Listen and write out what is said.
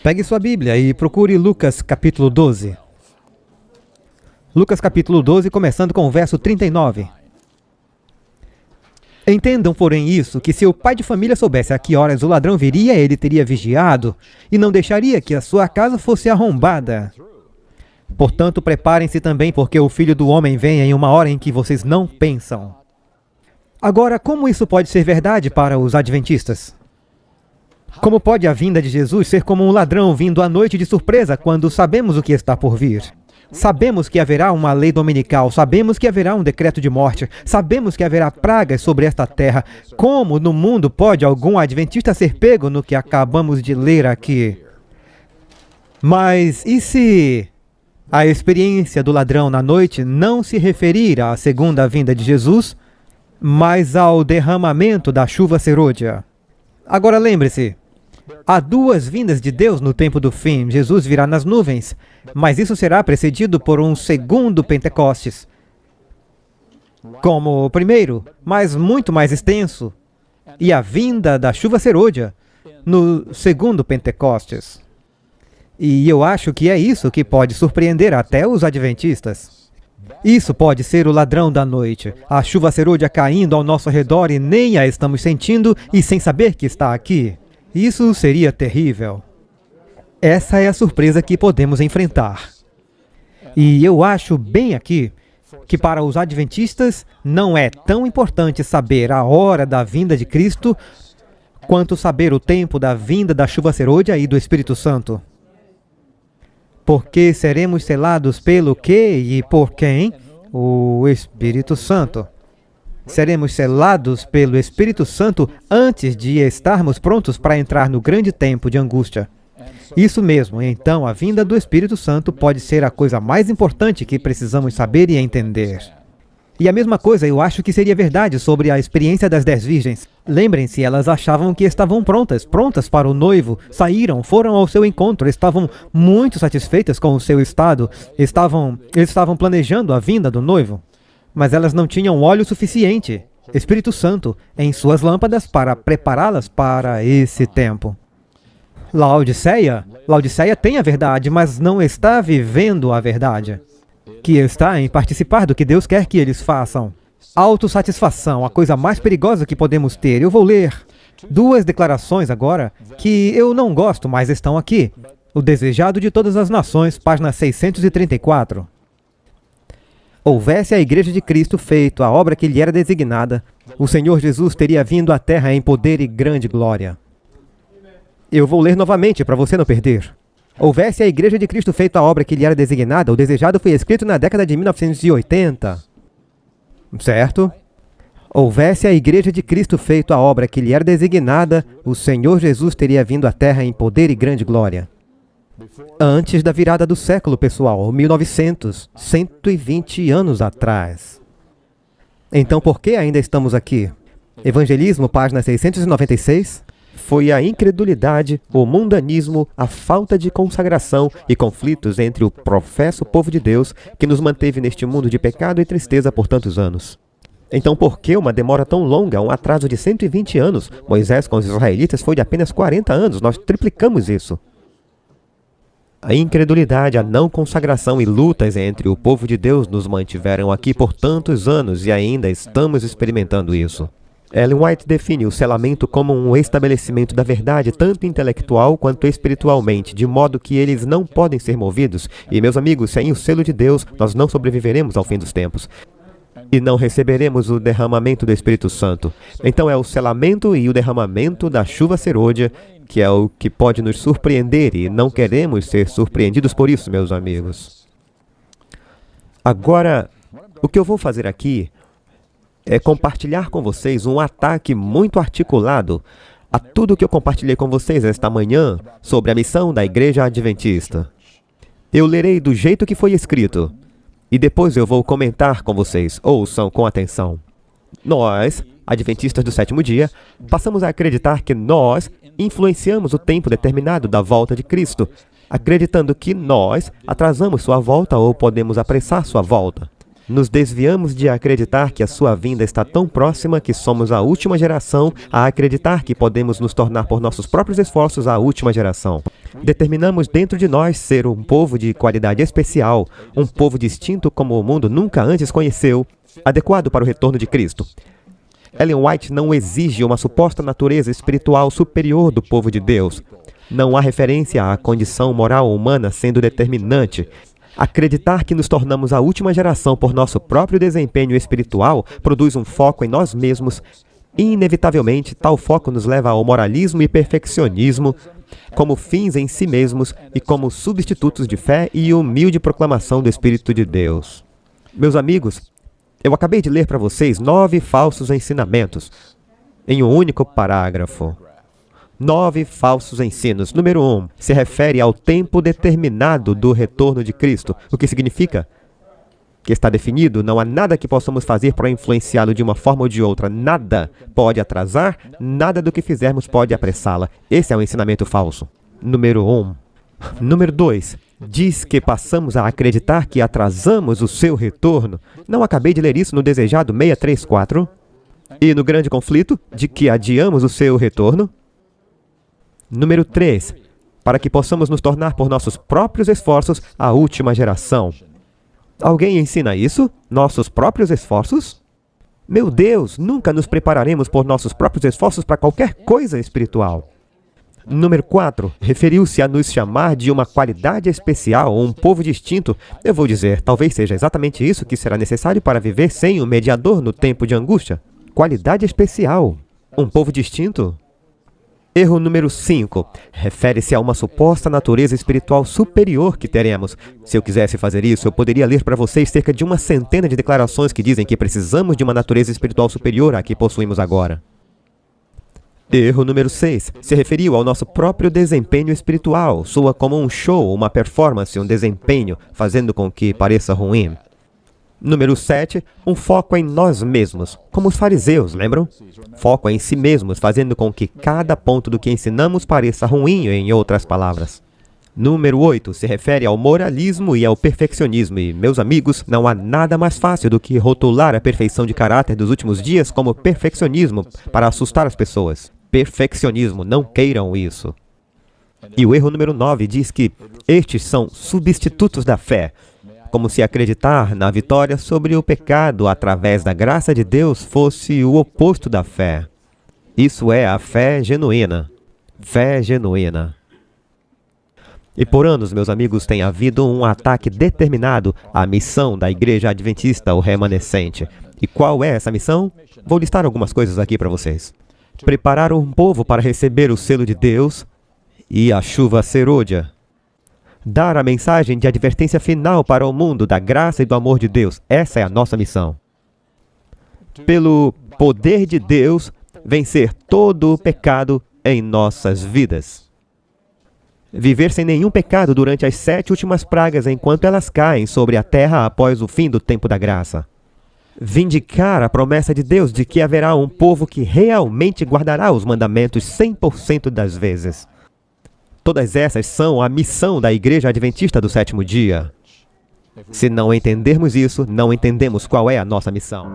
Pegue sua Bíblia e procure Lucas capítulo 12. Lucas capítulo 12, começando com o verso 39. Entendam, porém, isso, que se o pai de família soubesse a que horas o ladrão viria, ele teria vigiado e não deixaria que a sua casa fosse arrombada. Portanto, preparem-se também, porque o Filho do Homem vem em uma hora em que vocês não pensam. Agora, como isso pode ser verdade para os adventistas? Como pode a vinda de Jesus ser como um ladrão vindo à noite de surpresa quando sabemos o que está por vir? Sabemos que haverá uma lei dominical, sabemos que haverá um decreto de morte, sabemos que haverá pragas sobre esta terra. Como no mundo pode algum adventista ser pego no que acabamos de ler aqui? Mas e se a experiência do ladrão na noite não se referir à segunda vinda de Jesus, mas ao derramamento da chuva serôdia? Agora lembre-se, há duas vindas de Deus no tempo do fim. Jesus virá nas nuvens, mas isso será precedido por um segundo Pentecostes, como o primeiro, mas muito mais extenso, e a vinda da chuva serôdia no segundo Pentecostes. E eu acho que é isso que pode surpreender até os adventistas. Isso pode ser o ladrão da noite, a chuva serôdia caindo ao nosso redor e nem a estamos sentindo e sem saber que está aqui. Isso seria terrível. Essa é a surpresa que podemos enfrentar. E eu acho bem aqui que para os adventistas não é tão importante saber a hora da vinda de Cristo quanto saber o tempo da vinda da chuva serôdia e do Espírito Santo. Porque seremos selados pelo quê e por quem? O Espírito Santo. Seremos selados pelo Espírito Santo antes de estarmos prontos para entrar no grande tempo de angústia. Isso mesmo, então a vinda do Espírito Santo pode ser a coisa mais importante que precisamos saber e entender. E a mesma coisa eu acho que seria verdade sobre a experiência das 10 virgens. Lembrem-se, elas achavam que estavam prontas para o noivo, saíram, foram ao seu encontro, estavam muito satisfeitas com o seu estado, eles estavam planejando a vinda do noivo. Mas elas não tinham óleo suficiente, Espírito Santo, em suas lâmpadas para prepará-las para esse tempo. Laodiceia tem a verdade, mas não está vivendo a verdade, que está em participar do que Deus quer que eles façam. Autossatisfação, a coisa mais perigosa que podemos ter. Eu vou ler duas declarações agora que eu não gosto, mas estão aqui. O Desejado de Todas as Nações, página 634. Houvesse a Igreja de Cristo feito a obra que lhe era designada, o Senhor Jesus teria vindo à terra em poder e grande glória. Eu vou ler novamente para você não perder. Houvesse a Igreja de Cristo feito a obra que lhe era designada, o Desejado foi escrito na década de 1980. Certo? Houvesse a Igreja de Cristo feito a obra que lhe era designada, o Senhor Jesus teria vindo à terra em poder e grande glória. Antes da virada do século, pessoal, 1900, 120 anos atrás. Então, por que ainda estamos aqui? Evangelismo, página 696. Foi a incredulidade, o mundanismo, a falta de consagração e conflitos entre o professo povo de Deus que nos manteve neste mundo de pecado e tristeza por tantos anos. Então, por que uma demora tão longa, um atraso de 120 anos? Moisés com os israelitas foi de apenas 40 anos, nós triplicamos isso. A incredulidade, a não consagração e lutas entre o povo de Deus nos mantiveram aqui por tantos anos e ainda estamos experimentando isso. Ellen White define o selamento como um estabelecimento da verdade, tanto intelectual quanto espiritualmente, de modo que eles não podem ser movidos. E, meus amigos, sem o selo de Deus, nós não sobreviveremos ao fim dos tempos. E não receberemos o derramamento do Espírito Santo. Então é o selamento e o derramamento da chuva serôdia que é o que pode nos surpreender e não queremos ser surpreendidos por isso, meus amigos. Agora, o que eu vou fazer aqui é compartilhar com vocês um ataque muito articulado a tudo que eu compartilhei com vocês esta manhã sobre a missão da Igreja Adventista. Eu lerei do jeito que foi escrito e depois eu vou comentar com vocês. Ouçam com atenção. Nós, adventistas do sétimo dia, passamos a acreditar que nós influenciamos o tempo determinado da volta de Cristo, acreditando que nós atrasamos sua volta ou podemos apressar sua volta. Nos desviamos de acreditar que a sua vinda está tão próxima que somos a última geração a acreditar que podemos nos tornar por nossos próprios esforços a última geração. Determinamos dentro de nós ser um povo de qualidade especial, um povo distinto como o mundo nunca antes conheceu, adequado para o retorno de Cristo. Ellen White não exige uma suposta natureza espiritual superior do povo de Deus. Não há referência à condição moral humana sendo determinante. Acreditar que nos tornamos a última geração por nosso próprio desempenho espiritual produz um foco em nós mesmos. Inevitavelmente, tal foco nos leva ao moralismo e perfeccionismo como fins em si mesmos e como substitutos de fé e humilde proclamação do Espírito de Deus. Meus amigos, eu acabei de ler para vocês 9 falsos ensinamentos em um único parágrafo. 9 falsos ensinos. Número 1, se refere ao tempo determinado do retorno de Cristo, o que significa que está definido, não há nada que possamos fazer para influenciá-lo de uma forma ou de outra. Nada pode atrasar, nada do que fizermos pode apressá-la. Esse é um ensinamento falso. Número 1. Número 2. Diz que passamos a acreditar que atrasamos o seu retorno. Não acabei de ler isso no Desejado 634? E no Grande Conflito, de que adiamos o seu retorno? Número 3. Para que possamos nos tornar por nossos próprios esforços a última geração. Alguém ensina isso? Nossos próprios esforços? Meu Deus, nunca nos prepararemos por nossos próprios esforços para qualquer coisa espiritual. Número 4. Referiu-se a nos chamar de uma qualidade especial, um povo distinto. Eu vou dizer, talvez seja exatamente isso que será necessário para viver sem um mediador no tempo de angústia. Qualidade especial. Um povo distinto? Erro número 5. Refere-se a uma suposta natureza espiritual superior que teremos. Se eu quisesse fazer isso, eu poderia ler para vocês cerca de uma centena de declarações que dizem que precisamos de uma natureza espiritual superior à que possuímos agora. Erro número 6. Se referiu ao nosso próprio desempenho espiritual. Soa como um show, uma performance, um desempenho, fazendo com que pareça ruim. Número 7. Um foco em nós mesmos, como os fariseus, lembram? Foco em si mesmos, fazendo com que cada ponto do que ensinamos pareça ruim, em outras palavras. Número 8. Se refere ao moralismo e ao perfeccionismo. E, meus amigos, não há nada mais fácil do que rotular a perfeição de caráter dos últimos dias como perfeccionismo para assustar as pessoas. Perfeccionismo, não queiram isso. E o erro número 9 diz que estes são substitutos da fé. Como se acreditar na vitória sobre o pecado através da graça de Deus fosse o oposto da fé. Isso é a fé genuína. Fé genuína. E por anos, meus amigos, tem havido um ataque determinado à missão da Igreja Adventista, o remanescente. E qual é essa missão? Vou listar algumas coisas aqui para vocês. Preparar um povo para receber o selo de Deus e a chuva serôdia. Dar a mensagem de advertência final para o mundo da graça e do amor de Deus. Essa é a nossa missão. Pelo poder de Deus, vencer todo o pecado em nossas vidas. Viver sem nenhum pecado durante as 7 últimas pragas enquanto elas caem sobre a terra após o fim do tempo da graça. Vindicar a promessa de Deus de que haverá um povo que realmente guardará os mandamentos 100% das vezes. Todas essas são a missão da Igreja Adventista do Sétimo Dia. Se não entendermos isso, não entendemos qual é a nossa missão.